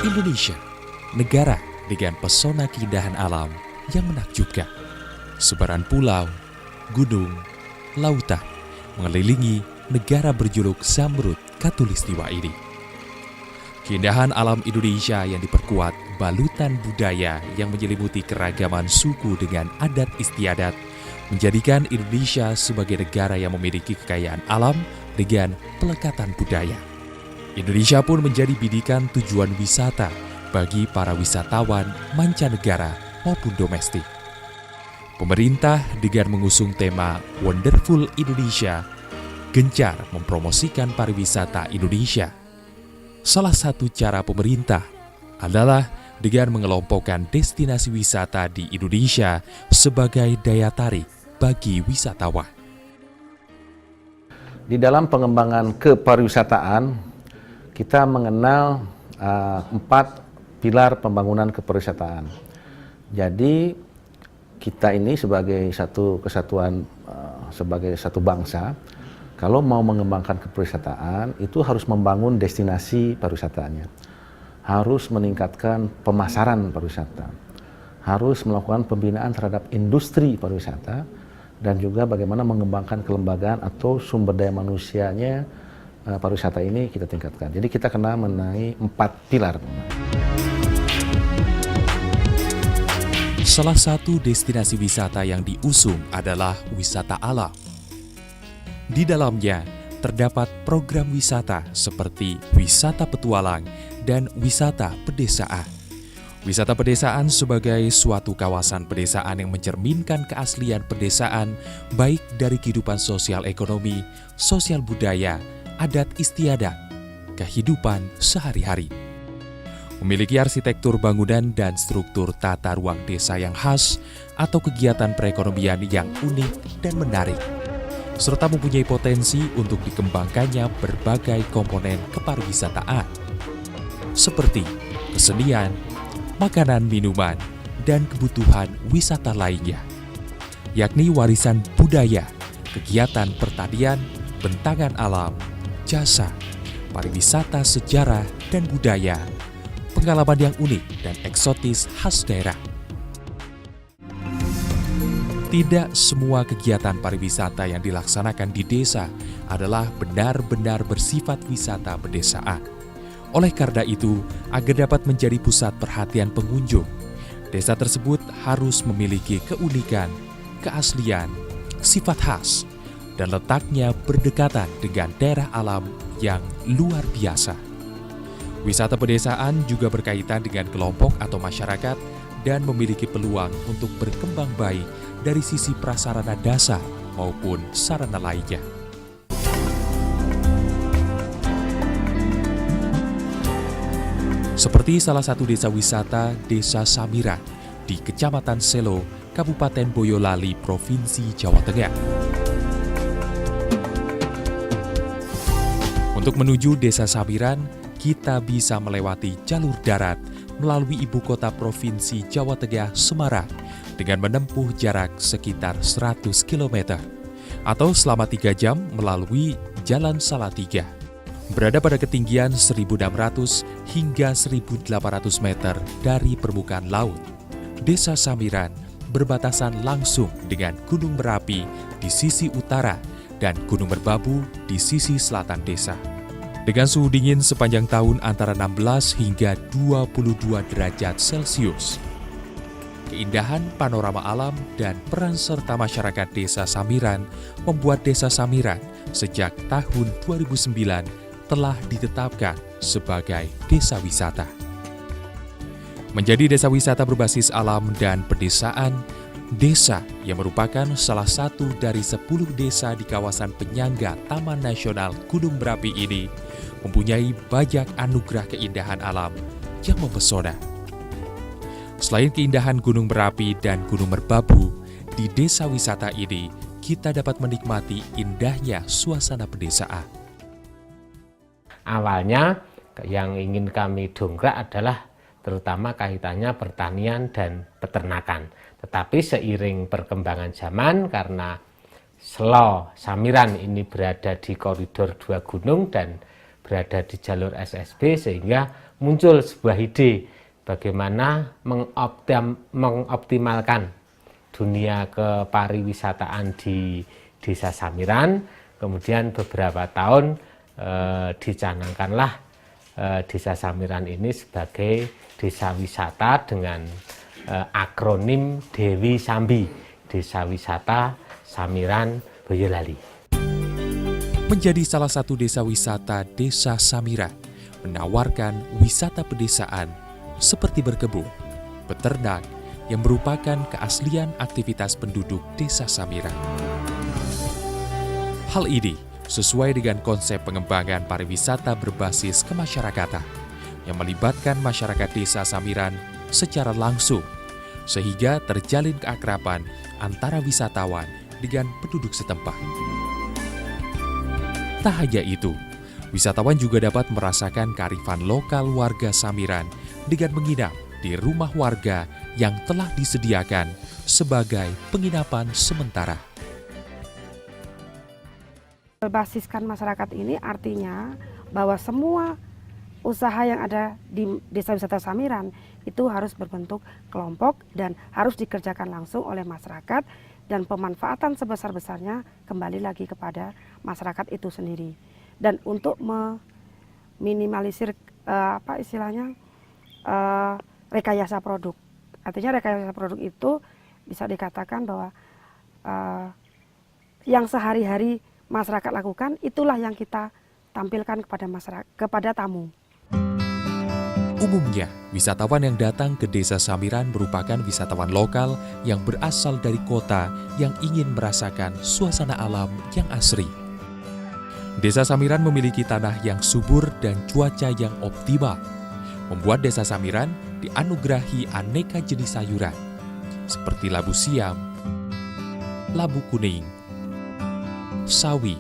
Indonesia, negara dengan pesona keindahan alam yang menakjubkan. Sebaran pulau, gunung, lautan mengelilingi negara berjuluk Zamrud Khatulistiwa ini. Keindahan alam Indonesia yang diperkuat balutan budaya yang menyelimuti keragaman suku dengan adat istiadat menjadikan Indonesia sebagai negara yang memiliki kekayaan alam dengan pelekatan budaya. Indonesia pun menjadi bidikan tujuan wisata bagi para wisatawan mancanegara maupun domestik. Pemerintah dengan mengusung tema Wonderful Indonesia gencar mempromosikan pariwisata Indonesia. Salah satu cara pemerintah adalah dengan mengelompokkan destinasi wisata di Indonesia sebagai daya tarik bagi wisatawan. Di dalam pengembangan kepariwisataan, kita mengenal 4 pilar pembangunan kepariwisataan. Jadi kita ini sebagai satu kesatuan, sebagai satu bangsa, kalau mau mengembangkan kepariwisataan, itu harus membangun destinasi pariwisatanya. Harus meningkatkan pemasaran pariwisata. Harus melakukan pembinaan terhadap industri pariwisata. Dan juga bagaimana mengembangkan kelembagaan atau sumber daya manusianya pariwisata ini kita tingkatkan. Jadi kita kena mengenai 4 pilar. Salah satu destinasi wisata yang diusung adalah wisata alam. Di dalamnya terdapat program wisata seperti wisata petualang dan wisata pedesaan. Wisata pedesaan sebagai suatu kawasan pedesaan yang mencerminkan keaslian pedesaan baik dari kehidupan sosial ekonomi, sosial budaya, adat istiadat, kehidupan sehari-hari. Memiliki arsitektur bangunan dan struktur tata ruang desa yang khas atau kegiatan perekonomian yang unik dan menarik, serta mempunyai potensi untuk dikembangkannya berbagai komponen kepariwisataan, seperti kesenian, makanan, minuman, dan kebutuhan wisata lainnya, yakni warisan budaya, kegiatan pertanian, bentangan alam, jasa, pariwisata sejarah dan budaya, pengalaman yang unik dan eksotis khas daerah. Tidak semua kegiatan pariwisata yang dilaksanakan di desa adalah benar-benar bersifat wisata pedesaan. Oleh karena itu, agar dapat menjadi pusat perhatian pengunjung, desa tersebut harus memiliki keunikan, keaslian, sifat khas, dan letaknya berdekatan dengan daerah alam yang luar biasa. Wisata pedesaan juga berkaitan dengan kelompok atau masyarakat dan memiliki peluang untuk berkembang baik dari sisi prasarana dasar maupun sarana lainnya. Seperti salah satu desa wisata, Desa Samiran, di Kecamatan Selo, Kabupaten Boyolali, Provinsi Jawa Tengah. Untuk menuju Desa Samiran, kita bisa melewati jalur darat melalui ibu kota Provinsi Jawa Tengah, Semarang, dengan menempuh jarak sekitar 100 km, atau selama 3 jam melalui Jalan Salatiga. Berada pada ketinggian 1.600 hingga 1.800 meter dari permukaan laut, Desa Samiran berbatasan langsung dengan Gunung Merapi di sisi utara dan Gunung Merbabu di sisi selatan desa. Dengan suhu dingin sepanjang tahun antara 16 hingga 22 derajat Celcius. Keindahan panorama alam dan peran serta masyarakat Desa Samiran membuat Desa Samiran sejak tahun 2009 telah ditetapkan sebagai desa wisata. Menjadi desa wisata berbasis alam dan pedesaan, desa yang merupakan salah satu dari 10 desa di kawasan penyangga Taman Nasional Gunung Merapi ini mempunyai banyak anugerah keindahan alam yang mempesona. Selain keindahan Gunung Merapi dan Gunung Merbabu, di desa wisata ini kita dapat menikmati indahnya suasana pedesaan. Awalnya yang ingin kami dongkrak adalah terutama kaitannya pertanian dan peternakan. Tetapi seiring perkembangan zaman, karena Selo Samiran ini berada di koridor 2 gunung dan berada di jalur SSB, sehingga muncul sebuah ide bagaimana mengoptimalkan dunia kepariwisataan di Desa Samiran. Kemudian beberapa tahun dicanangkanlah Desa Samiran ini sebagai desa wisata dengan akronim Dewi Sambi, Desa Wisata Samiran Boyolali. Menjadi salah satu desa wisata, Desa Samiran menawarkan wisata pedesaan seperti berkebun, beternak, yang merupakan keaslian aktivitas penduduk Desa Samiran. Hal ini sesuai dengan konsep pengembangan pariwisata berbasis kemasyarakatan yang melibatkan masyarakat Desa Samiran secara langsung, sehingga terjalin keakraban antara wisatawan dengan penduduk setempat. Tak hanya itu, wisatawan juga dapat merasakan kearifan lokal warga Samiran dengan menginap di rumah warga yang telah disediakan sebagai penginapan sementara. Berbasiskan masyarakat ini artinya bahwa semua usaha yang ada di Desa Wisata Samiran itu harus berbentuk kelompok dan harus dikerjakan langsung oleh masyarakat, dan pemanfaatan sebesar-besarnya kembali lagi kepada masyarakat itu sendiri. Dan untuk meminimalisir rekayasa produk. Artinya rekayasa produk itu bisa dikatakan bahwa yang sehari-hari masyarakat lakukan itulah yang kita tampilkan kepada masyarakat, kepada tamu. Umumnya, wisatawan yang datang ke Desa Samiran merupakan wisatawan lokal yang berasal dari kota yang ingin merasakan suasana alam yang asri. Desa Samiran memiliki tanah yang subur dan cuaca yang optimal, membuat Desa Samiran dianugerahi aneka jenis sayuran seperti labu siam, labu kuning, sawi,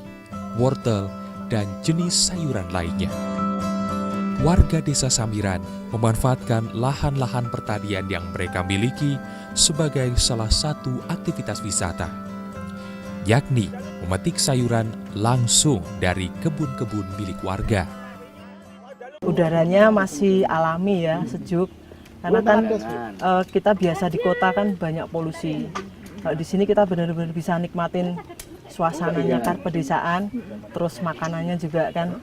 wortel, dan jenis sayuran lainnya. Warga Desa Samiran memanfaatkan lahan-lahan pertanian yang mereka miliki sebagai salah satu aktivitas wisata, yakni memetik sayuran langsung dari kebun-kebun milik warga. Udaranya masih alami ya, sejuk. Karena kan kita biasa di kota kan banyak polusi. Kalau di sini kita benar-benar bisa nikmatin suasananya kan pedesaan, terus makanannya juga kan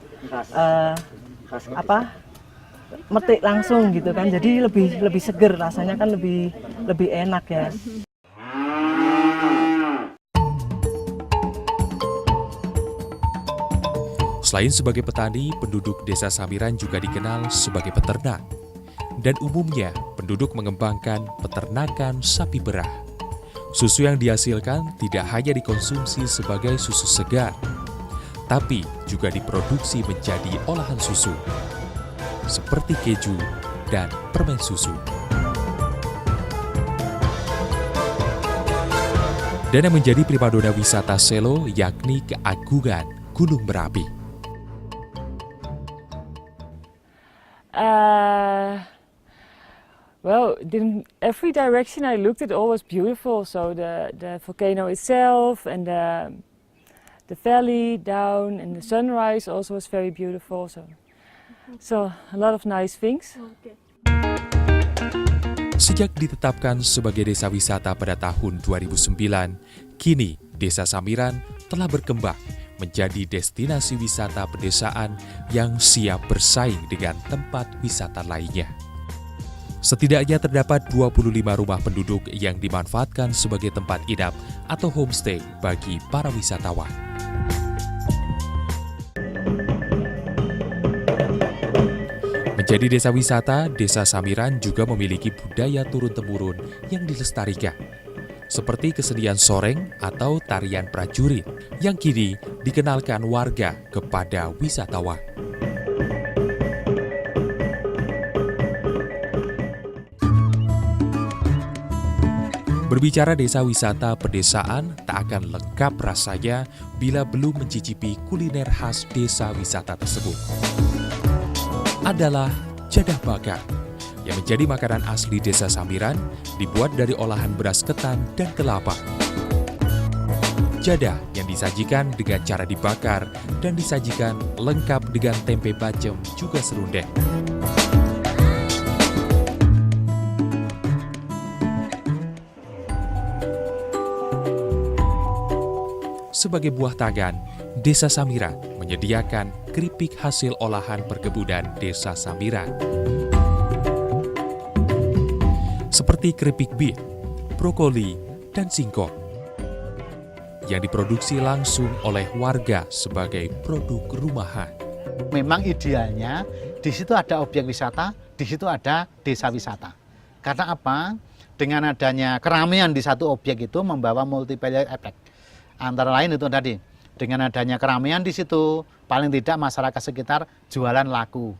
metik langsung gitu kan. Jadi lebih seger rasanya kan, lebih enak ya. Selain sebagai petani, penduduk Desa Samiran juga dikenal sebagai peternak. Dan umumnya, penduduk mengembangkan peternakan sapi perah. Susu yang dihasilkan tidak hanya dikonsumsi sebagai susu segar, tapi juga diproduksi menjadi olahan susu, seperti keju dan permen susu. Dan yang menjadi primadona wisata Selo yakni keagungan Gunung Merapi. Well, in every direction I looked, it all was beautiful. So the volcano itself, and the valley down, and the sunrise also was very beautiful. So a lot of nice things. Sejak ditetapkan sebagai desa wisata pada tahun 2009, kini Desa Samiran telah berkembang menjadi destinasi wisata pedesaan yang siap bersaing dengan tempat wisata lainnya. Setidaknya terdapat 25 rumah penduduk yang dimanfaatkan sebagai tempat inap atau homestay bagi para wisatawan. Menjadi desa wisata, Desa Samiran juga memiliki budaya turun-temurun yang dilestarikan, seperti kesenian soreng atau tarian prajurit yang kini dikenalkan warga kepada wisatawan. Berbicara desa wisata pedesaan tak akan lengkap rasanya bila belum mencicipi kuliner khas desa wisata tersebut. Adalah jadah bakar, yang menjadi makanan asli Desa Samiran, dibuat dari olahan beras ketan dan kelapa. Jadah yang disajikan dengan cara dibakar dan disajikan lengkap dengan tempe bacem juga serundeng. Sebagai buah tangan, Desa Sambiran menyediakan keripik hasil olahan perkebunan Desa Sambiran. Seperti keripik beet, brokoli, dan singkong yang diproduksi langsung oleh warga sebagai produk rumahan. Memang idealnya di situ ada objek wisata, di situ ada desa wisata. Karena apa? Dengan adanya keramaian di satu objek itu membawa multiplier effect. Antara lain itu tadi, dengan adanya keramaian di situ, paling tidak masyarakat sekitar jualan laku,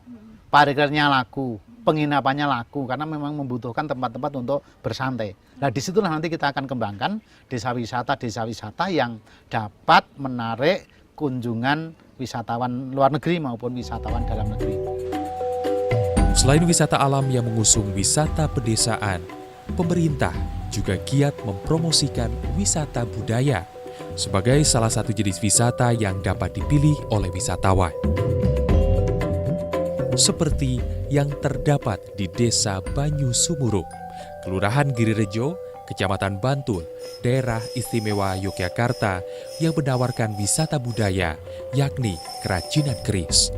parkirnya laku, penginapannya laku, karena memang membutuhkan tempat-tempat untuk bersantai. Nah disitulah nanti kita akan kembangkan desa wisata yang dapat menarik kunjungan wisatawan luar negeri maupun wisatawan dalam negeri. Selain wisata alam yang mengusung wisata pedesaan, pemerintah juga giat mempromosikan wisata budaya sebagai salah satu jenis wisata yang dapat dipilih oleh wisatawan. Seperti yang terdapat di Desa Banyu Sumuruk, Kelurahan Girirejo, Kecamatan Bantul, Daerah Istimewa Yogyakarta yang menawarkan wisata budaya, yakni kerajinan keris.